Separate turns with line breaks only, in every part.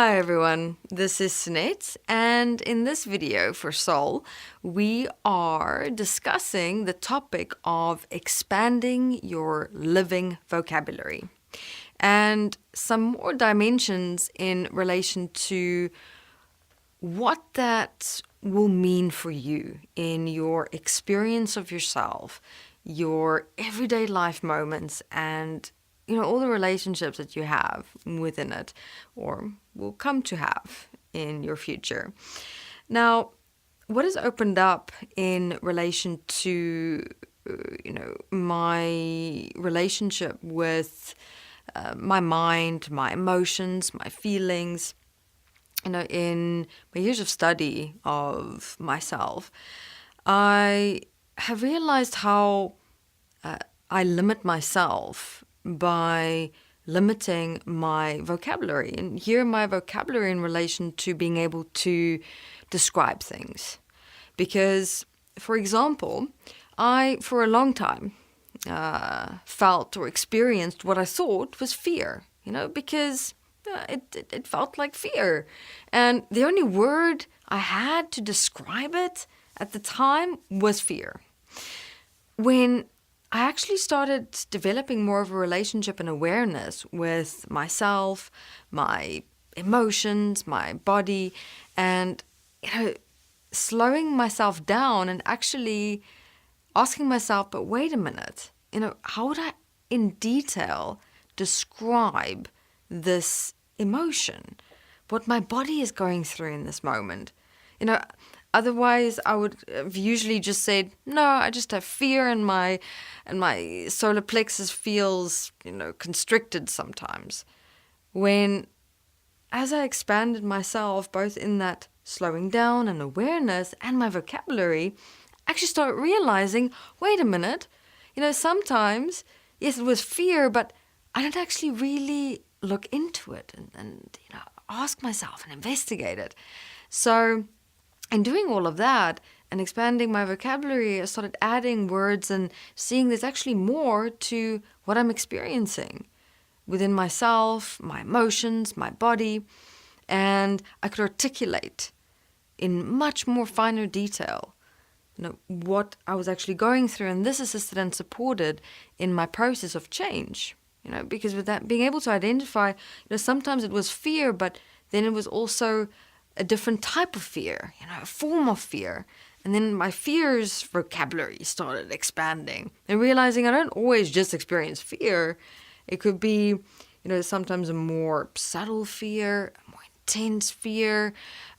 Hi everyone, this is Sunette, and in this video for Soul, we are discussing the topic of expanding your living vocabulary and some more dimensions in relation to what that will mean for you in your experience of yourself, your everyday life moments, and all the relationships that you have within it or will come to have in your future. Now, what has opened up in relation to, my relationship with my mind, my emotions, my feelings, in my years of study of myself, I have realized how I limit myself by limiting my vocabulary. And here my vocabulary in relation to being able to describe things. Because, for example, I, for a long time, felt or experienced what I thought was fear, because it felt like fear. And the only word I had to describe it at the time was fear. When I actually started developing more of a relationship and awareness with myself, my emotions, my body, and slowing myself down and actually asking myself, but wait a minute, how would I in detail describe this emotion, what my body is going through in this moment? Otherwise, I would have usually just said, no, I just have fear and my solar plexus feels, constricted sometimes. When, as I expanded myself, both in that slowing down and awareness and my vocabulary, I actually started realizing, wait a minute, sometimes, yes, it was fear, but I didn't actually really look into it and ask myself and investigate it. So, in doing all of that and expanding my vocabulary, I started adding words and seeing there's actually more to what I'm experiencing within myself, my emotions, my body, and I could articulate in much more finer detail, what I was actually going through. And this assisted and supported in my process of change, because with that, being able to identify, sometimes it was fear, but then it was also a different type of fear, a form of fear. And then my fears vocabulary started expanding and realizing I don't always just experience fear. It could be, sometimes a more subtle fear, a more intense fear,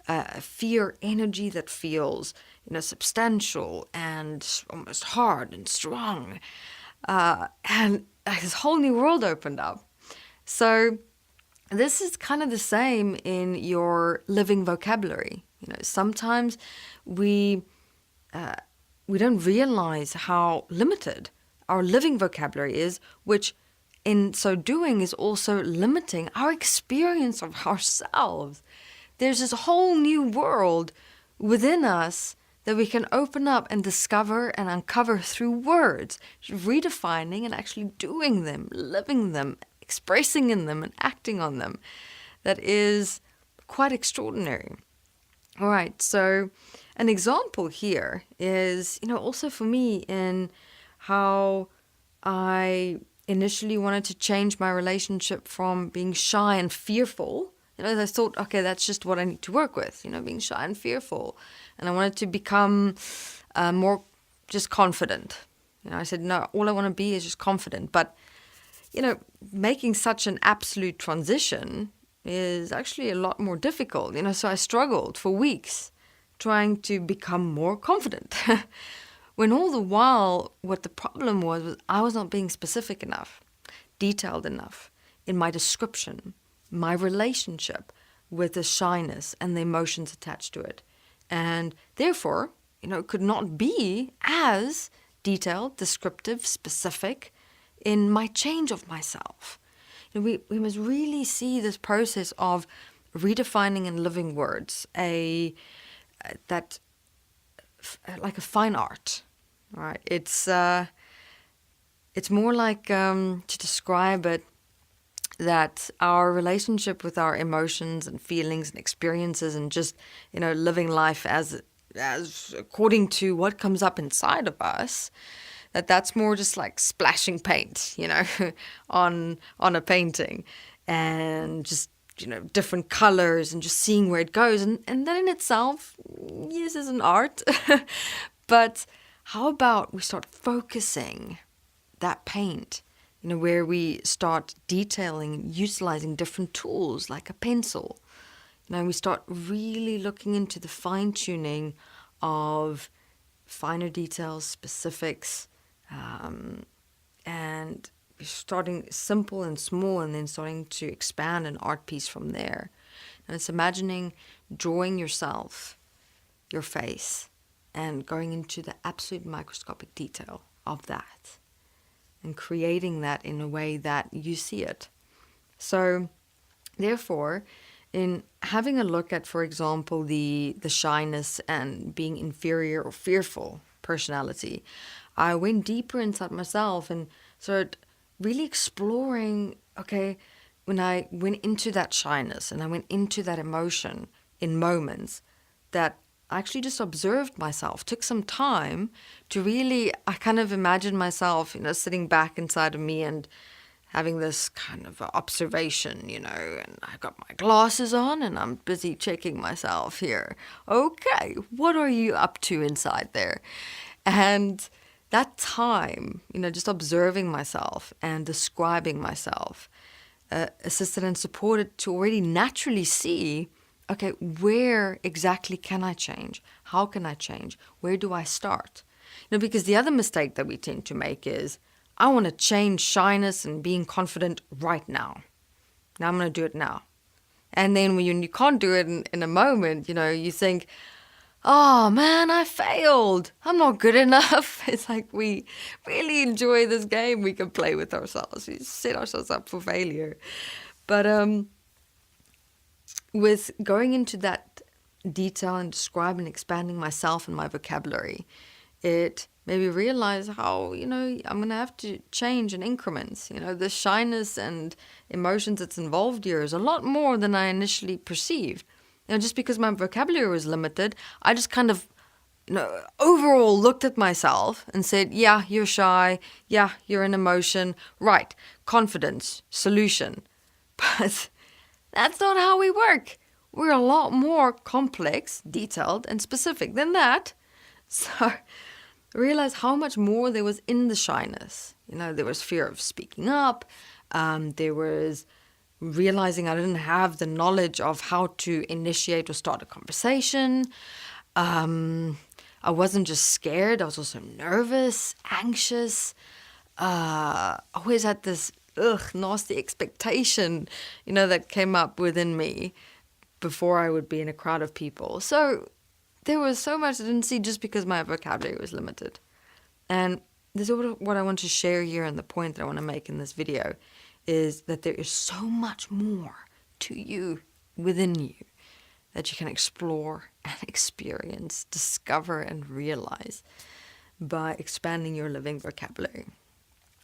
a fear energy that feels, substantial and almost hard and strong. And this whole new world opened up. So this is kind of the same in your living vocabulary. Sometimes we don't realize how limited our living vocabulary is, which in so doing is also limiting our experience of ourselves. There's this whole new world within us that we can open up and discover and uncover through words, redefining and actually doing them, living them, expressing in them and acting on them. That is quite extraordinary. All right, so an example here is, also for me in how I initially wanted to change my relationship from being shy and fearful. I thought, okay, that's just what I need to work with, being shy and fearful. And I wanted to become more just confident. I said, no, all I want to be is just confident. But making such an absolute transition is actually a lot more difficult. So I struggled for weeks trying to become more confident. When all the while, what the problem was I was not being specific enough, detailed enough in my description, my relationship with the shyness and the emotions attached to it. And therefore, could not be as detailed, descriptive, specific in my change of myself. We must really see this process of redefining and living words, like a fine art, right? It's more like, to describe it, that our relationship with our emotions and feelings and experiences and just, living life as according to what comes up inside of us, that's more just like splashing paint, on a painting, and just, different colors and just seeing where it goes. And that in itself, yes, is an art. But how about we start focusing that paint, where we start detailing and utilizing different tools like a pencil. We start really looking into the fine-tuning of finer details, specifics, and starting simple and small and then starting to expand an art piece from there. And it's imagining drawing yourself, your face, and going into the absolute microscopic detail of that and creating that in a way that you see it. So therefore, in having a look at, for example, the shyness and being inferior or fearful personality, I went deeper inside myself and started really exploring, okay, when I went into that shyness and I went into that emotion in moments, that I actually just observed myself, took some time to really, I kind of imagined myself, sitting back inside of me and having this kind of observation, and I got my glasses on and I'm busy checking myself here. Okay, what are you up to inside there? And that time, just observing myself and describing myself, assisted and supported to already naturally see, okay, where exactly can I change? How can I change? Where do I start? Because the other mistake that we tend to make is, I want to change shyness and being confident right now. Now I'm going to do it now. And then when you can't do it in a moment, you think, oh man, I failed. I'm not good enough. It's like we really enjoy this game we can play with ourselves. We set ourselves up for failure. But with going into that detail and describing and expanding myself and my vocabulary, it made me realize how, I'm going to have to change in increments. The shyness and emotions that's involved here is a lot more than I initially perceived. Just because my vocabulary was limited, I just kind of, overall looked at myself and said, yeah, you're shy. Yeah, you're an emotion. Right. Confidence. Solution. But that's not how we work. We're a lot more complex, detailed, and specific than that. So I realized how much more there was in the shyness. There was fear of speaking up. There was realizing I didn't have the knowledge of how to initiate or start a conversation. I wasn't just scared. I was also nervous, anxious. Always had this nasty expectation, that came up within me before I would be in a crowd of people. So there was so much I didn't see just because my vocabulary was limited. And this is what I want to share here, and the point that I want to make in this video is that there is so much more to you, within you, that you can explore and experience, discover and realize by expanding your living vocabulary.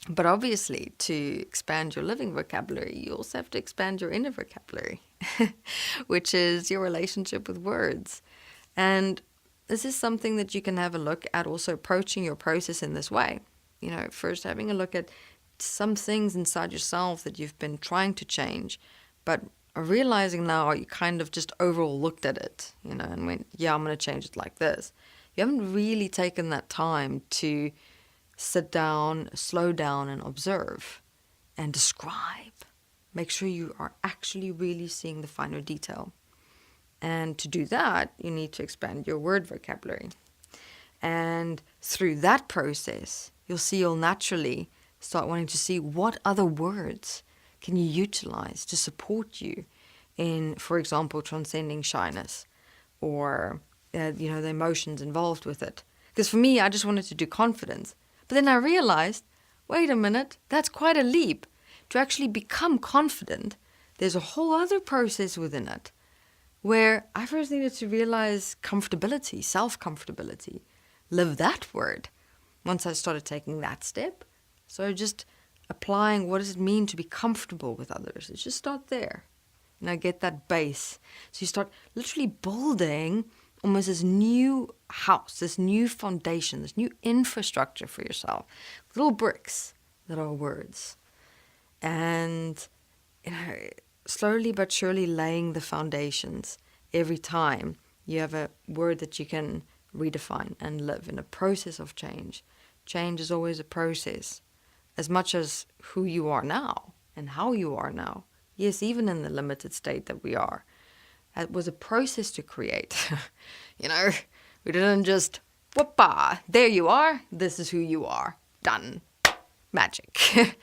But obviously, to expand your living vocabulary, you also have to expand your inner vocabulary, which is your relationship with words. And this is something that you can have a look at, also approaching your process in this way. First having a look at some things inside yourself that you've been trying to change, but realizing now you kind of just overall looked at it, and went, yeah, I'm going to change it like this. You haven't really taken that time to sit down, slow down and observe and describe. Make sure you are actually really seeing the finer detail. And to do that, you need to expand your word vocabulary. And through that process, you'll naturally start wanting to see what other words can you utilize to support you in, for example, transcending shyness or, the emotions involved with it. Because for me, I just wanted to do confidence. But then I realized, wait a minute, that's quite a leap. To actually become confident, there's a whole other process within it, where I first needed to realize comfortability, self-comfortability, live that word. Once I started taking that step, so just applying what does it mean to be comfortable with others. It's just start there. Get that base. So you start literally building almost this new house, this new foundation, this new infrastructure for yourself. Little bricks that are words. And, slowly but surely laying the foundations every time you have a word that you can redefine and live in a process of change. Change is always a process, as much as who you are now and how you are now. Yes, even in the limited state that we are. It was a process to create. We didn't just, whoopah, there you are, this is who you are, done, magic. It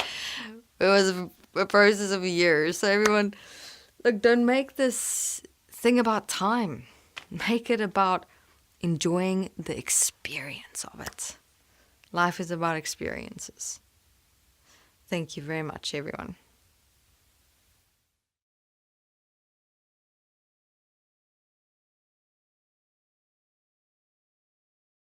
was a process of years. So everyone, look, don't make this thing about time. Make it about enjoying the experience of it. Life is about experiences. Thank you very much, everyone.